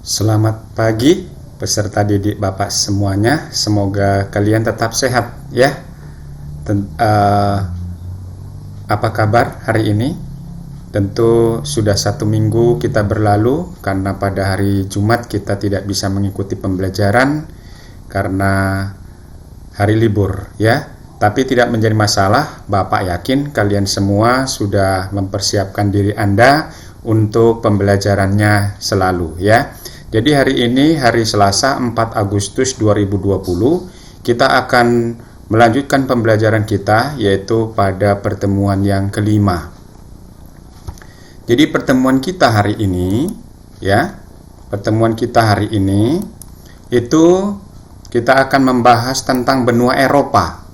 Selamat pagi peserta didik Bapak semuanya. Semoga kalian tetap sehat ya. Apa kabar hari ini? Tentu sudah 1 minggu kita berlalu karena pada hari Jumat kita tidak bisa mengikuti pembelajaran karena hari libur ya. Tapi tidak menjadi masalah, Bapak yakin kalian semua sudah mempersiapkan diri Anda untuk pembelajarannya selalu ya. Jadi hari ini hari Selasa 4 Agustus 2020 kita akan melanjutkan pembelajaran kita yaitu pada pertemuan yang kelima. Jadi pertemuan kita hari ini ya, itu kita akan membahas tentang benua Eropa.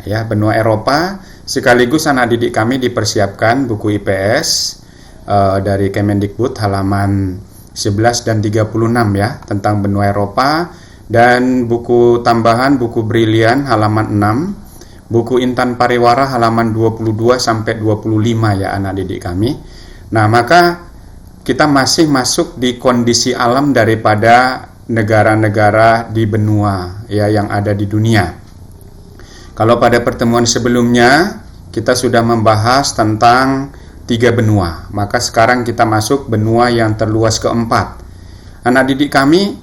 Ya, benua Eropa, sekaligus anak didik kami dipersiapkan buku IPS dari Kemendikbud halaman 11 dan 36 ya, tentang benua Eropa, dan buku tambahan buku Brilian halaman 6, buku Intan Pariwara halaman 22 sampai 25 ya anak didik kami. Nah, maka kita masih masuk di kondisi alam daripada negara-negara di benua ya yang ada di dunia. Kalau pada pertemuan sebelumnya kita sudah membahas tentang 3 benua, maka sekarang kita masuk benua yang terluas keempat. Anak didik kami,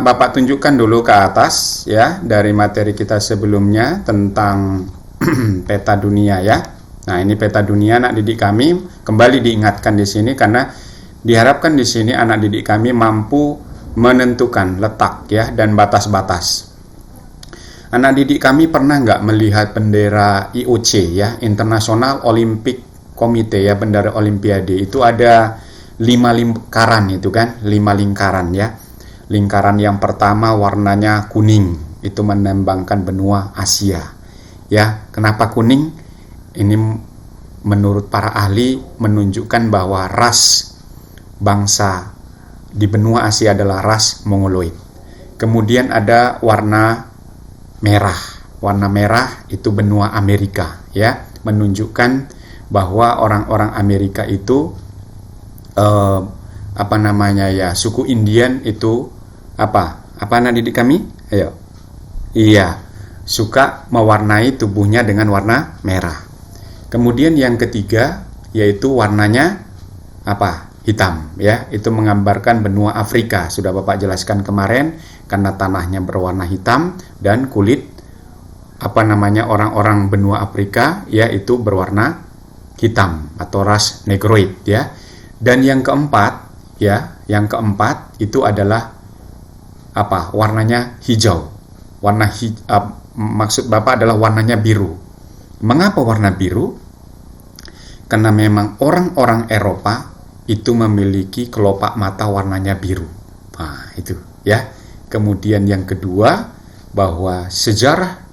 Bapak tunjukkan dulu ke atas ya dari materi kita sebelumnya tentang peta dunia ya. Nah, ini peta dunia anak didik kami kembali diingatkan di sini karena diharapkan di sini anak didik kami mampu menentukan letak ya dan batas-batas. Anak didik kami pernah nggak melihat bendera IOC ya, International Olympic Committee ya, bendera Olimpiade itu ada 5 lingkaran itu kan, 5 lingkaran ya. Lingkaran yang pertama warnanya kuning, itu melambangkan benua Asia. Ya, kenapa kuning? Ini menurut para ahli menunjukkan bahwa ras bangsa di benua Asia adalah ras Mongoloid. Kemudian ada warna merah. Warna merah itu benua Amerika ya, menunjukkan bahwa orang-orang Amerika itu suku Indian itu apa anak didik kami? Ayo. Iya, suka mewarnai tubuhnya dengan warna merah. Kemudian yang ketiga yaitu warnanya hitam ya, itu menggambarkan benua Afrika. Sudah Bapak jelaskan kemarin karena tanahnya berwarna hitam dan kulit orang-orang benua Afrika yaitu berwarna hitam atau ras Negroid ya. Dan yang keempat itu adalah warnanya hijau. Maksud Bapak adalah warnanya biru. Mengapa warna biru? Karena memang orang-orang Eropa itu memiliki kelopak mata warnanya biru. Nah, itu ya. Kemudian yang kedua, bahwa sejarah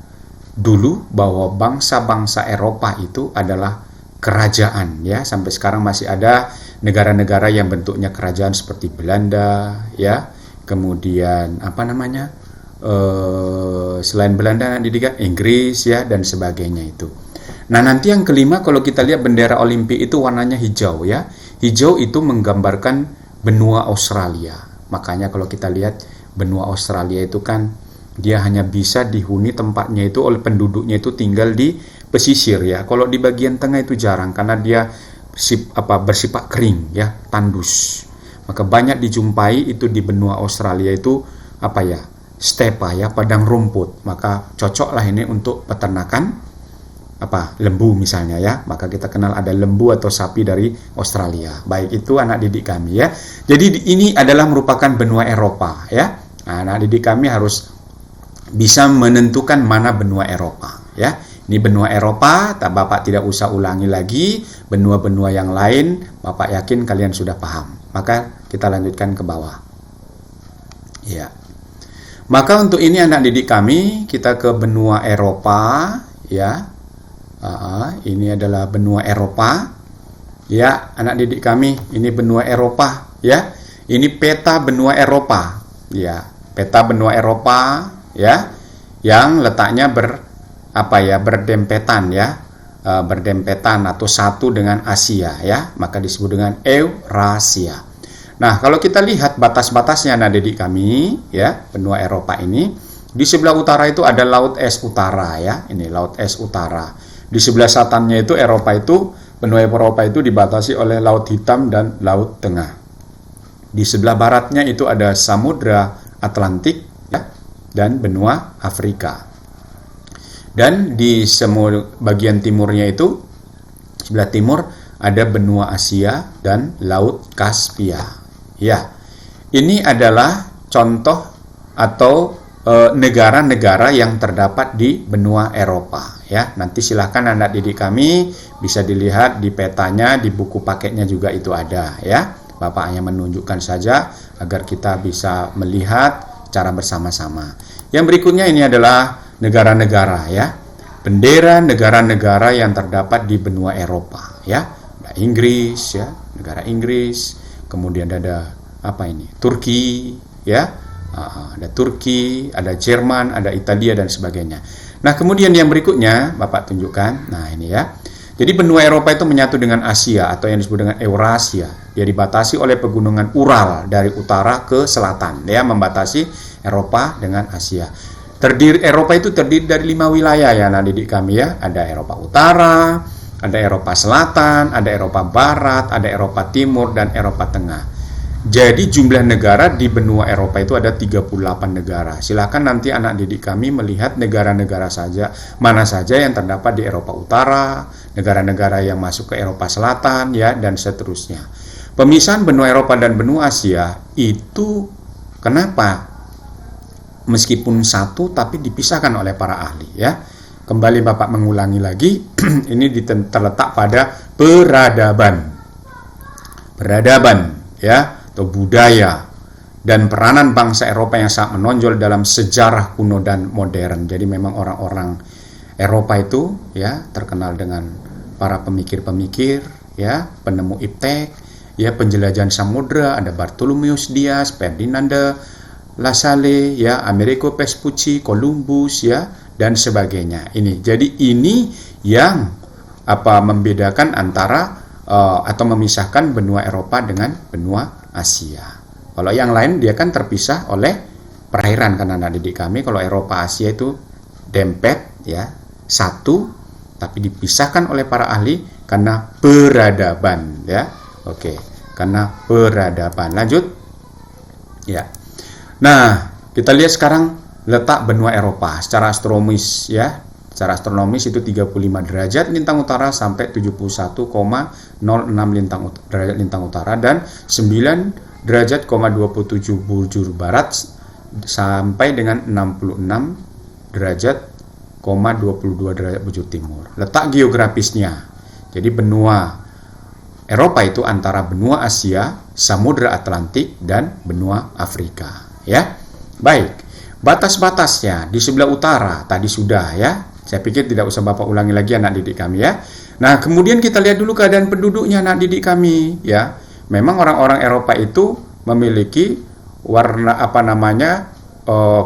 dulu bahwa bangsa-bangsa Eropa itu adalah kerajaan ya. Sampai sekarang masih ada negara-negara yang bentuknya kerajaan seperti Belanda ya. Kemudian selain Belanda Inggris ya dan sebagainya itu. Nah, nanti yang kelima kalau kita lihat bendera Olimpik itu warnanya hijau ya. Hijau itu menggambarkan benua Australia. Makanya kalau kita lihat benua Australia itu kan dia hanya bisa dihuni tempatnya itu oleh penduduknya itu tinggal di pesisir ya. Kalau di bagian tengah itu jarang karena dia bersifat kering ya, tandus. Maka banyak dijumpai itu di benua Australia itu stepa ya, padang rumput. Maka cocoklah ini untuk peternakan lembu misalnya ya. Maka kita kenal ada lembu atau sapi dari Australia. Baik, itu anak didik kami ya. Jadi ini adalah merupakan benua Eropa ya. Nah, anak didik kami harus bisa menentukan mana benua Eropa ya. Ini benua Eropa, Bapak tidak usah ulangi lagi. Benua-benua yang lain Bapak yakin kalian sudah paham. Maka kita lanjutkan ke bawah ya. Maka untuk ini anak didik kami, kita ke benua Eropa ya. Ini adalah benua Eropa ya anak didik kami. Ini benua Eropa ya. Ini peta benua Eropa ya. Peta benua Eropa ya, yang letaknya berdempetan ya, berdempetan atau satu dengan Asia ya, maka disebut dengan Eurasia. Nah, kalau kita lihat batas-batasnya anak didik kami, ya, benua Eropa ini, di sebelah utara itu ada Laut Es Utara, ya, ini Laut Es Utara. Di sebelah selatannya itu benua Eropa itu dibatasi oleh Laut Hitam dan Laut Tengah. Di sebelah baratnya itu ada Samudra Atlantik, ya, dan benua Afrika. Dan di bagian timurnya itu, sebelah timur, ada benua Asia dan Laut Kaspia. Ya, ini adalah contoh atau negara-negara yang terdapat di benua Eropa. Ya, nanti silahkan anak didik kami bisa dilihat di petanya, di buku paketnya juga itu ada. Ya, Bapak hanya menunjukkan saja agar kita bisa melihat cara bersama-sama. Yang berikutnya ini adalah negara-negara, ya, bendera negara-negara yang terdapat di benua Eropa. Ya, ada Inggris, ya, negara Inggris. Kemudian ada Turki, ya, ada Turki, ada Jerman, ada Italia dan sebagainya. Nah, kemudian yang berikutnya Bapak tunjukkan. Nah, ini ya. Jadi benua Eropa itu menyatu dengan Asia atau yang disebut dengan Eurasia. Dia dibatasi oleh pegunungan Ural dari utara ke selatan, ya, membatasi Eropa dengan Asia. Eropa itu terdiri dari 5 wilayah, ya, anak didik kami, ya. Ada Eropa Utara, ada Eropa Selatan, ada Eropa Barat, ada Eropa Timur, dan Eropa Tengah. Jadi jumlah negara di benua Eropa itu ada 38 negara. Silakan nanti anak didik kami melihat negara-negara mana saja yang terdapat di Eropa Utara, negara-negara yang masuk ke Eropa Selatan, ya, dan seterusnya. Pemisahan benua Eropa dan benua Asia itu kenapa? Meskipun satu tapi dipisahkan oleh para ahli, ya. Kembali Bapak mengulangi lagi, ini terletak pada peradaban, ya, atau budaya dan peranan bangsa Eropa yang sangat menonjol dalam sejarah kuno dan modern. Jadi memang orang-orang Eropa itu, ya, terkenal dengan para pemikir-pemikir, ya, penemu iptek, ya, penjelajahan samudra, ada Bartholomeus Dias, Ferdinand de Lasalle, ya, Amerigo Vespucci, Columbus, ya, dan sebagainya. Jadi ini yang membedakan antara atau memisahkan benua Eropa dengan benua Asia. Kalau yang lain dia kan terpisah oleh perairan, kan anak didik kami. Kalau Eropa Asia itu dempet, ya, satu, tapi dipisahkan oleh para ahli karena peradaban, ya. Oke, karena peradaban. Lanjut, ya. Nah, kita lihat sekarang letak benua Eropa secara astronomis, ya. Secara astronomis itu 35 derajat lintang utara sampai 71,06 derajat lintang utara dan 9 derajat 27 bujur barat sampai dengan 66 derajat 22 derajat bujur timur. Letak geografisnya. Jadi benua Eropa itu antara benua Asia, Samudra Atlantik, dan benua Afrika, ya. Baik. Batas-batasnya di sebelah utara tadi sudah, ya. Saya pikir tidak usah Bapak ulangi lagi anak didik kami, ya. Nah, kemudian kita lihat dulu keadaan penduduknya anak didik kami, ya. Memang orang-orang Eropa itu memiliki warna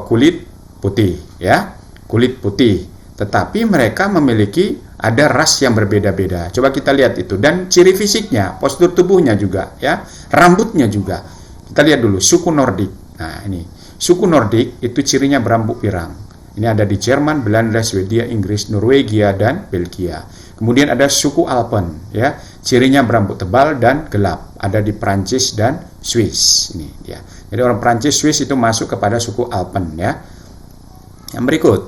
kulit putih, ya. Kulit putih. Tetapi mereka memiliki ada ras yang berbeda-beda. Coba kita lihat itu, dan ciri fisiknya, postur tubuhnya juga, ya. Rambutnya juga. Kita lihat dulu suku Nordik. Nah, ini suku Nordik itu cirinya berambut pirang. Ini ada di Jerman, Belanda, Swedia, Inggris, Norwegia, dan Belgia. Kemudian ada suku Alpen, ya, cirinya berambut tebal dan gelap. Ada di Prancis dan Swiss. Ini dia. Jadi orang Prancis, Swiss itu masuk kepada suku Alpen, ya. Yang berikut.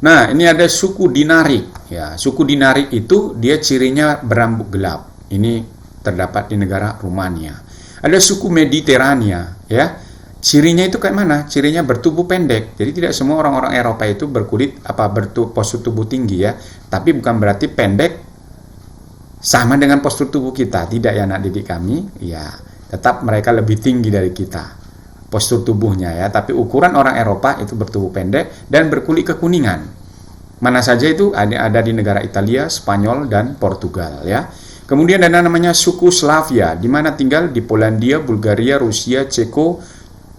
Nah, ini ada suku Dinarik, ya. Suku Dinarik itu dia cirinya berambut gelap. Ini terdapat di negara Rumania. Ada suku Mediterania, ya. Cirinya itu kayak mana? Cirinya bertubuh pendek. Jadi tidak semua orang-orang Eropa itu postur tubuh tinggi, ya. Tapi bukan berarti pendek sama dengan postur tubuh kita. Tidak, ya anak didik kami. Ya, tetap mereka lebih tinggi dari kita postur tubuhnya, ya. Tapi ukuran orang Eropa itu bertubuh pendek dan berkulit kekuningan. Mana saja itu ada di negara Italia, Spanyol, dan Portugal, ya. Kemudian ada namanya suku Slavia, di mana tinggal di Polandia, Bulgaria, Rusia,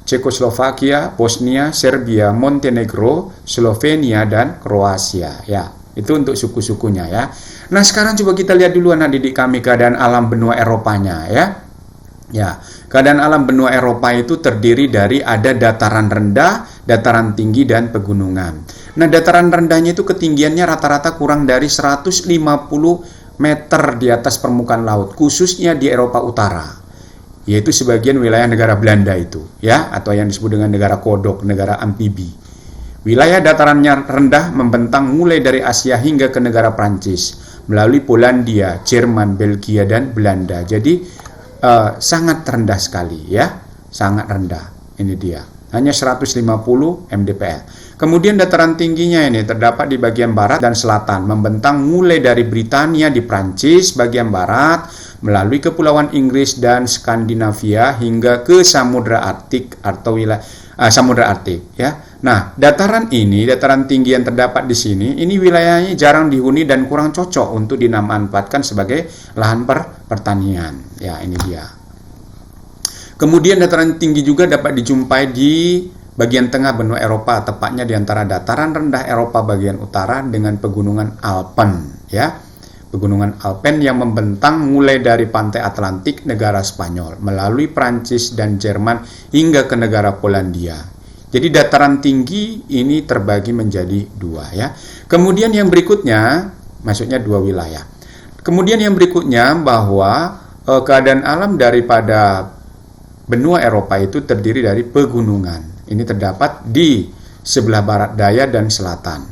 Cekoslovakia, Bosnia, Serbia, Montenegro, Slovenia, dan Kroasia, ya. Itu untuk suku-sukunya, ya. Nah, sekarang coba kita lihat dulu anak didik kami keadaan alam benua Eropanya, ya. Ya, keadaan alam benua Eropa itu terdiri dari ada dataran rendah, dataran tinggi, dan pegunungan. Nah, dataran rendahnya itu ketinggiannya rata-rata kurang dari 150 meter di atas permukaan laut, khususnya di Eropa Utara, yaitu sebagian wilayah negara Belanda itu, ya, atau yang disebut dengan negara kodok, negara amfibi. Wilayah datarannya rendah membentang mulai dari Asia hingga ke negara Prancis, melalui Polandia, Jerman, Belgia, dan Belanda. Jadi sangat rendah sekali, ya, sangat rendah. Ini dia, hanya 150 mdpl. Kemudian dataran tingginya ini terdapat di bagian barat dan selatan, membentang mulai dari Britania di Prancis bagian barat, melalui Kepulauan Inggris dan Skandinavia hingga ke Samudra Arktik atau wilayah Samudra Arktik, ya. Nah, dataran tinggi yang terdapat di sini, ini wilayahnya jarang dihuni dan kurang cocok untuk dimanfaatkan sebagai lahan pertanian. Ya, ini dia. Kemudian dataran tinggi juga dapat dijumpai di bagian tengah benua Eropa, tepatnya di antara dataran rendah Eropa bagian utara dengan pegunungan Alpen, ya. Pegunungan Alpen yang membentang mulai dari pantai Atlantik negara Spanyol, melalui Prancis dan Jerman hingga ke negara Polandia. Jadi dataran tinggi ini terbagi menjadi dua, ya. Kemudian yang berikutnya, maksudnya dua wilayah. Kemudian yang berikutnya bahwa keadaan alam daripada benua Eropa itu terdiri dari pegunungan. Ini terdapat di sebelah barat daya dan selatan.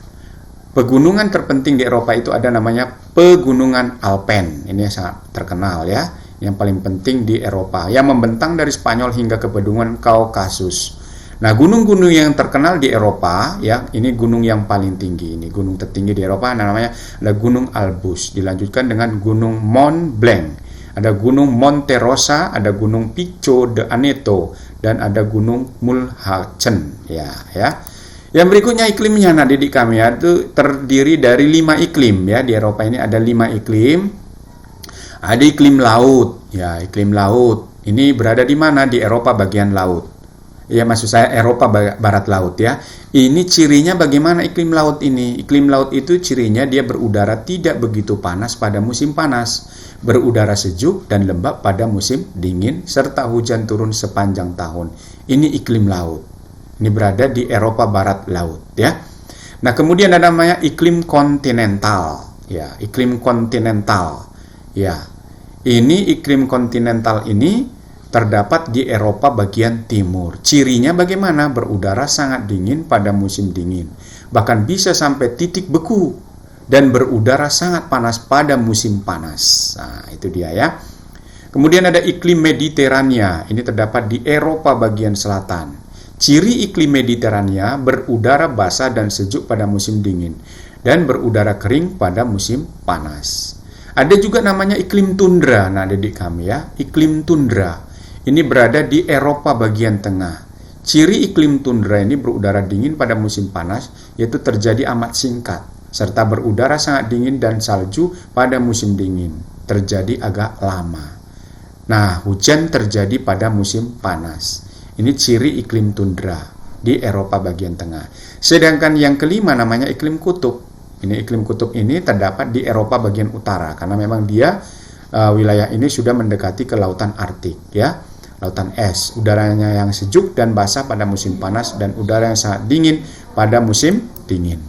Pegunungan terpenting di Eropa itu ada namanya Pegunungan Alpen. Ini yang sangat terkenal, ya, yang paling penting di Eropa, yang membentang dari Spanyol hingga ke Pegunungan Kaukasus. Nah, gunung-gunung yang terkenal di Eropa, ya, ini gunung yang paling tinggi. Ini gunung tertinggi di Eropa, namanya ada Gunung Elbrus. Dilanjutkan dengan Gunung Mont Blanc. Ada Gunung Monte Rosa, ada Gunung Pico de Aneto, dan ada Gunung Mulhacen. Ya. Yang berikutnya iklimnya, nah didik kami, ya, itu terdiri dari 5 iklim, ya. Di Eropa ini ada 5 iklim. Ada iklim laut, ya, iklim laut. Ini berada di mana? Di Eropa bagian laut. Ya, maksud saya Eropa barat laut, ya. Ini cirinya bagaimana iklim laut ini? Iklim laut itu cirinya dia berudara tidak begitu panas pada musim panas, berudara sejuk dan lembab pada musim dingin, serta hujan turun sepanjang tahun. Ini iklim laut. Ini berada di Eropa barat laut, ya. Nah, kemudian ada namanya iklim kontinental, ya, iklim kontinental, ya. Ini iklim kontinental ini terdapat di Eropa bagian timur. Cirinya bagaimana? Berudara sangat dingin pada musim dingin, bahkan bisa sampai titik beku, dan berudara sangat panas pada musim panas. Nah, itu dia, ya. Kemudian ada iklim Mediterania. Ini terdapat di Eropa bagian selatan. Ciri iklim Mediterania berudara basah dan sejuk pada musim dingin dan berudara kering pada musim panas. Ada juga namanya iklim tundra. Nah, didik kami, ya, iklim tundra. Ini berada di Eropa bagian tengah. Ciri iklim tundra ini berudara dingin pada musim panas, yaitu terjadi amat singkat, serta berudara sangat dingin dan salju pada musim dingin, terjadi agak lama. Nah, hujan terjadi pada musim panas. Ini ciri iklim tundra di Eropa bagian tengah. Sedangkan yang kelima namanya iklim kutub. Ini iklim kutub ini terdapat di Eropa bagian utara, karena memang dia wilayah ini sudah mendekati ke lautan Arktik, ya, lautan es. Udaranya yang sejuk dan basah pada musim panas dan udara yang sangat dingin pada musim dingin.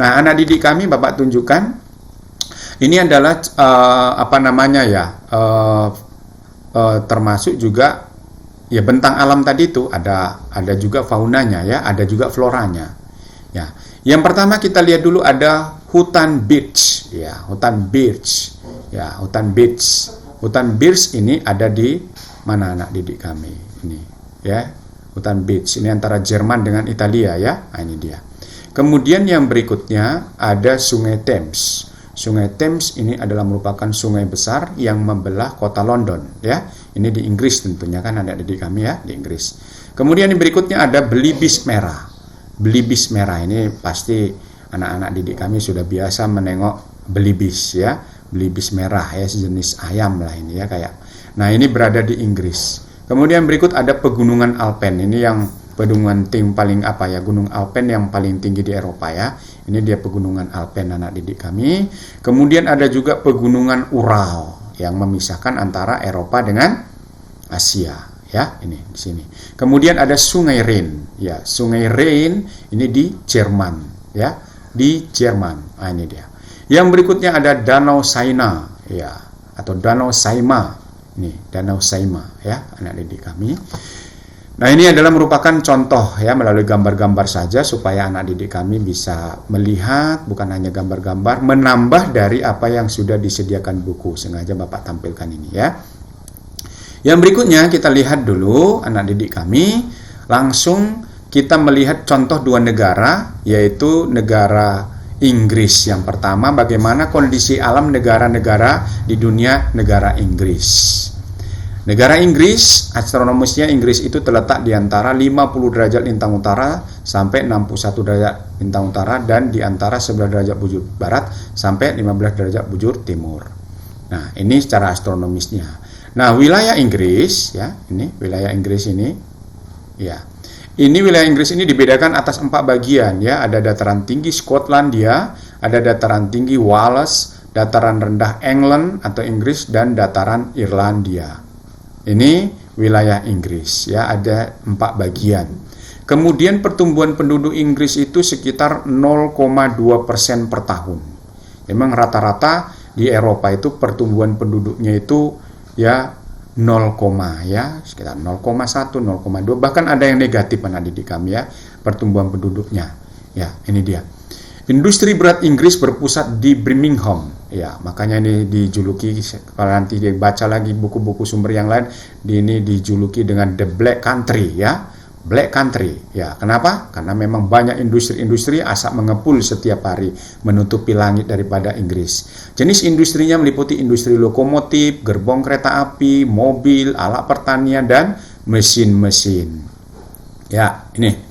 Nah, anak didik kami, Bapak tunjukkan. Ini adalah termasuk juga, ya, bentang alam tadi itu ada juga faunanya, ya, ada juga floranya. Ya. Yang pertama kita lihat dulu ada hutan birch, ya, hutan birch. Ya, hutan birch. Hutan birch ini ada di mana anak didik kami? Ini, ya. Hutan birch ini antara Jerman dengan Italia, ya. Nah, ini dia. Kemudian yang berikutnya ada Sungai Thames. Sungai Thames ini adalah merupakan sungai besar yang membelah kota London, ya. Ini di Inggris tentunya, kan ada didik kami, ya, di Inggris. Kemudian yang berikutnya ada belibis merah. Belibis merah ini pasti anak-anak didik kami sudah biasa menengok belibis, ya. Belibis merah, ya, sejenis ayam lah ini, ya, kayak. Nah, ini berada di Inggris. Kemudian berikut ada pegunungan Alpen. Ini yang pegunungan Gunung Alpen yang paling tinggi di Eropa, ya. Ini dia pegunungan Alpen anak didik kami. Kemudian ada juga pegunungan Ural yang memisahkan antara Eropa dengan Asia, ya, ini di sini. Kemudian ada Sungai Rhine, ya, Sungai Rhine ini di Jerman, ya, di Jerman. Nah, ini dia. Yang berikutnya ada Danau Saina, ya, atau Danau Saima. Ini Danau Saima, ya, anak didik kami. Nah, ini adalah merupakan contoh, ya, melalui gambar-gambar saja supaya anak didik kami bisa melihat bukan hanya gambar-gambar, menambah dari apa yang sudah disediakan buku. Sengaja Bapak tampilkan ini, ya. Yang berikutnya kita lihat dulu anak didik kami, langsung kita melihat contoh dua negara, yaitu negara Inggris. Yang pertama, bagaimana kondisi alam negara-negara di dunia negara Inggris. Negara Inggris, astronomisnya Inggris itu terletak di antara 50 derajat lintang utara sampai 61 derajat lintang utara, dan di antara 11 derajat bujur barat sampai 15 derajat bujur timur. Nah, ini secara astronomisnya. Nah, wilayah Inggris, ya, ini wilayah Inggris ini, ya, ini wilayah Inggris ini dibedakan atas 4 bagian, ya. Ada dataran tinggi Skotlandia, ada dataran tinggi Wales, dataran rendah England atau Inggris, dan dataran Irlandia. Ini wilayah Inggris, ya, ada 4 bagian. Kemudian pertumbuhan penduduk Inggris itu sekitar 0,2% per tahun. Memang rata-rata di Eropa itu pertumbuhan penduduknya itu ya 0, ya, sekitar 0,1, 0,2, bahkan ada yang negatif anak didik kami, ya, pertumbuhan penduduknya. Ya, ini dia. Industri berat Inggris berpusat di Birmingham, ya, makanya ini dijuluki, kalau nanti dibaca lagi buku-buku sumber yang lain, ini dijuluki dengan The Black Country, ya, Black Country, ya. Kenapa? Karena memang banyak industri-industri asap mengepul setiap hari menutupi langit daripada Inggris. Jenis industrinya meliputi industri lokomotif, gerbong kereta api, mobil, alat pertanian, dan mesin-mesin. Ya, ini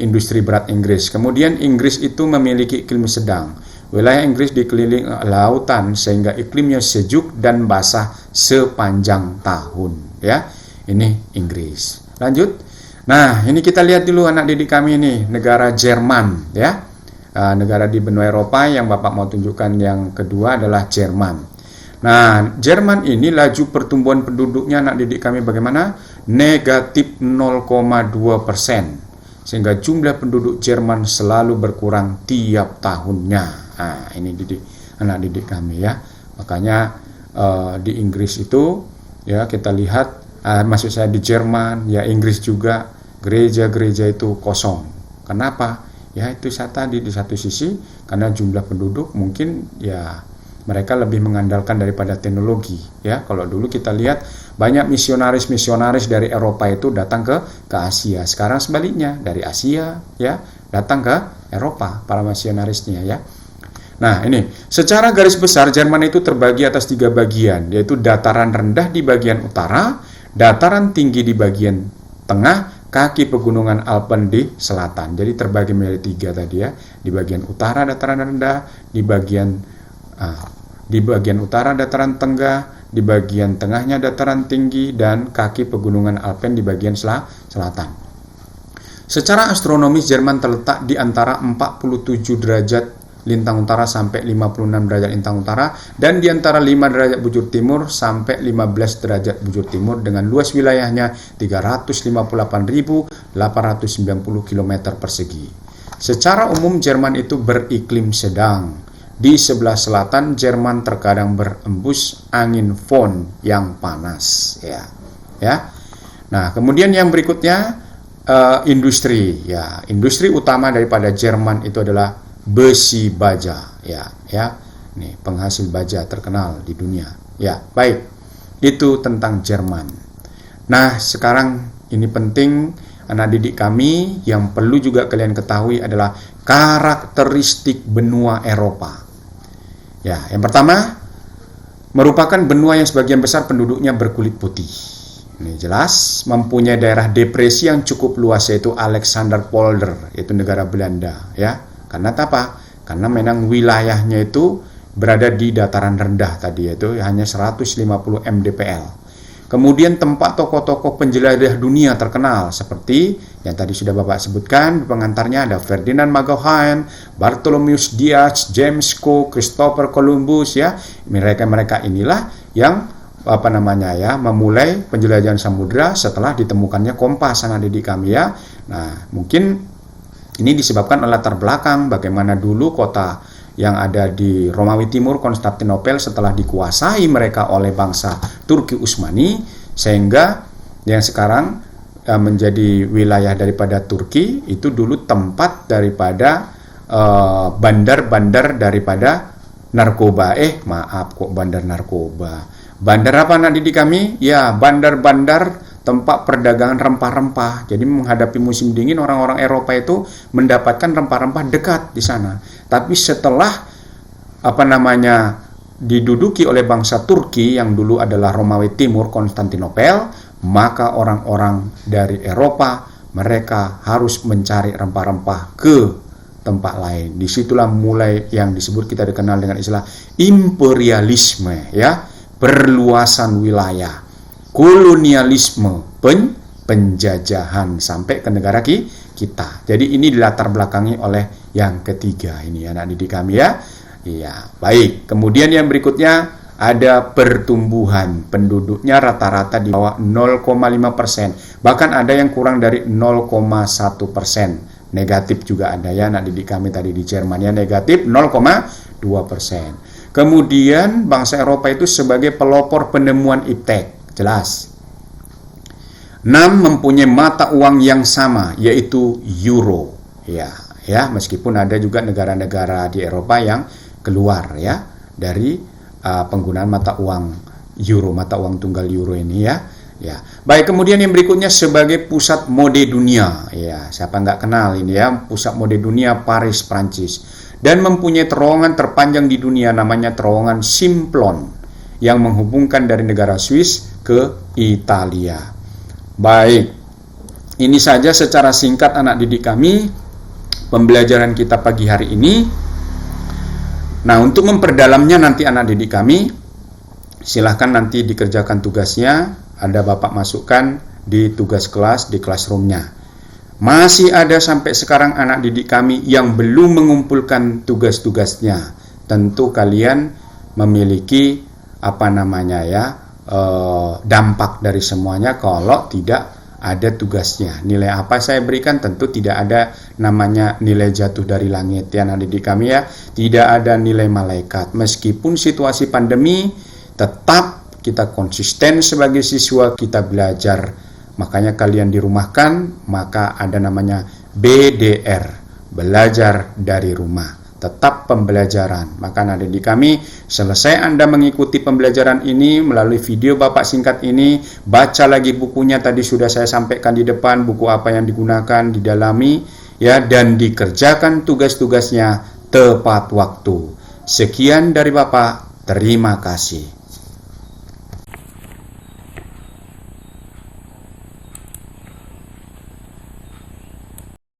industri berat Inggris. Kemudian Inggris itu memiliki iklim sedang. Wilayah Inggris dikelilingi lautan sehingga iklimnya sejuk dan basah sepanjang tahun, ya. Ini Inggris. Lanjut. Nah, ini kita lihat dulu anak didik kami ini, negara Jerman, ya. Negara di benua Eropa yang Bapak mau tunjukkan yang kedua adalah Jerman. Nah, Jerman ini laju pertumbuhan penduduknya anak didik kami bagaimana? Negatif 0,2%. Sehingga jumlah penduduk Jerman selalu berkurang tiap tahunnya. Nah, ini anak didik kami, ya. Makanya di Inggris itu, ya, kita lihat, maksud saya di Jerman, ya, Inggris juga gereja-gereja itu kosong. Kenapa? Ya, itu saya tadi di satu sisi karena jumlah penduduk mungkin, ya, mereka lebih mengandalkan daripada teknologi, ya. Kalau dulu kita lihat banyak misionaris dari Eropa itu datang ke Asia. Sekarang sebaliknya, dari Asia, ya, datang ke Eropa para misionarisnya, ya. Nah, ini secara garis besar Jerman itu terbagi atas 3 bagian, yaitu dataran rendah di bagian utara, dataran tinggi di bagian tengah, kaki pegunungan Alpen di selatan. Jadi terbagi menjadi 3 tadi, ya. Di bagian utara dataran rendah, di bagian utara dataran tengah, di bagian tengahnya dataran tinggi, dan kaki pegunungan Alpen di bagian selatan. Secara astronomis Jerman terletak di antara 47 derajat lintang utara sampai 56 derajat lintang utara, dan di antara 5 derajat bujur timur sampai 15 derajat bujur timur, dengan luas wilayahnya 358.890 km persegi. Secara umum Jerman itu beriklim sedang. Di sebelah selatan Jerman terkadang berembus angin Föhn yang panas, ya. Nah, kemudian yang berikutnya industri, ya. Industri utama daripada Jerman itu adalah besi baja, ya. Nih, penghasil baja terkenal di dunia. Ya, baik. Itu tentang Jerman. Nah, sekarang ini penting anak didik kami, yang perlu juga kalian ketahui adalah karakteristik benua Eropa. Ya, yang pertama merupakan benua yang sebagian besar penduduknya berkulit putih. Ini jelas mempunyai daerah depresi yang cukup luas, yaitu Alexanderpolder, yaitu negara Belanda, ya. Karena apa? Karena memang wilayahnya itu berada di dataran rendah tadi, yaitu hanya 150 mdpl. Kemudian tempat tokoh-tokoh penjelajah dunia terkenal seperti yang tadi sudah Bapak sebutkan, pengantarnya ada Ferdinand Magellan, Bartholomew Dias, James Cook, Christopher Columbus, ya. Mereka inilah yang memulai penjelajahan samudra setelah ditemukannya kompas anak didik kami ya. Nah, mungkin ini disebabkan oleh latar belakang bagaimana dulu kota yang ada di Romawi Timur, Konstantinopel, setelah dikuasai mereka oleh bangsa Turki Utsmani, sehingga yang sekarang menjadi wilayah daripada Turki itu dulu tempat daripada bandar-bandar daripada narkoba. Bandar narkoba. Bandar apa anak didik kami? Ya, bandar-bandar tempat perdagangan rempah-rempah. Jadi menghadapi musim dingin, orang-orang Eropa itu mendapatkan rempah-rempah dekat di sana. Tapi setelah diduduki oleh bangsa Turki yang dulu adalah Romawi Timur, Konstantinopel, maka orang-orang dari Eropa mereka harus mencari rempah-rempah ke tempat lain. Disitulah mulai yang disebut kita dikenal dengan istilah imperialisme, ya, perluasan wilayah, kolonialisme, penjajahan sampai ke negara kita. Jadi ini dilatar belakangi oleh yang ketiga ini anak didik kami ya. Iya, baik. Kemudian yang berikutnya ada pertumbuhan penduduknya rata-rata di bawah 0,5%. Bahkan ada yang kurang dari 0,1%. Negatif juga ada ya anak didik kami tadi di Jerman ya, negatif 0,2%. Kemudian bangsa Eropa itu sebagai pelopor penemuan iptek, jelas. 6 mempunyai mata uang yang sama yaitu euro. Ya, meskipun ada juga negara-negara di Eropa yang keluar ya dari penggunaan mata uang euro, mata uang tunggal euro ini ya. Ya, baik. Kemudian yang berikutnya sebagai pusat mode dunia. Ya, siapa nggak kenal ini ya, pusat mode dunia Paris, Prancis, dan mempunyai terowongan terpanjang di dunia namanya terowongan Simplon yang menghubungkan dari negara Swiss ke Italia. Baik, ini saja secara singkat anak didik kami pembelajaran kita pagi hari ini. Nah, untuk memperdalamnya nanti anak didik kami silahkan nanti dikerjakan tugasnya. Ada Bapak masukkan di tugas kelas, di classroom-nya. Masih ada sampai sekarang anak didik kami yang belum mengumpulkan tugas-tugasnya. Tentu kalian memiliki dampak dari semuanya kalau tidak ada tugasnya. Nilai apa saya berikan? Tentu tidak ada namanya nilai jatuh dari langit ya anak didik kami ya. Tidak ada nilai malaikat. Meskipun situasi pandemi, tetap kita konsisten sebagai siswa, kita belajar. Makanya kalian dirumahkan, maka ada namanya BDR, belajar dari rumah. Tetap pembelajaran. Maka anak didik kami, selesai Anda mengikuti pembelajaran ini melalui video Bapak singkat ini, baca lagi bukunya, tadi sudah saya sampaikan di depan, buku apa yang digunakan, didalami, ya, dan dikerjakan tugas-tugasnya tepat waktu. Sekian dari Bapak, terima kasih.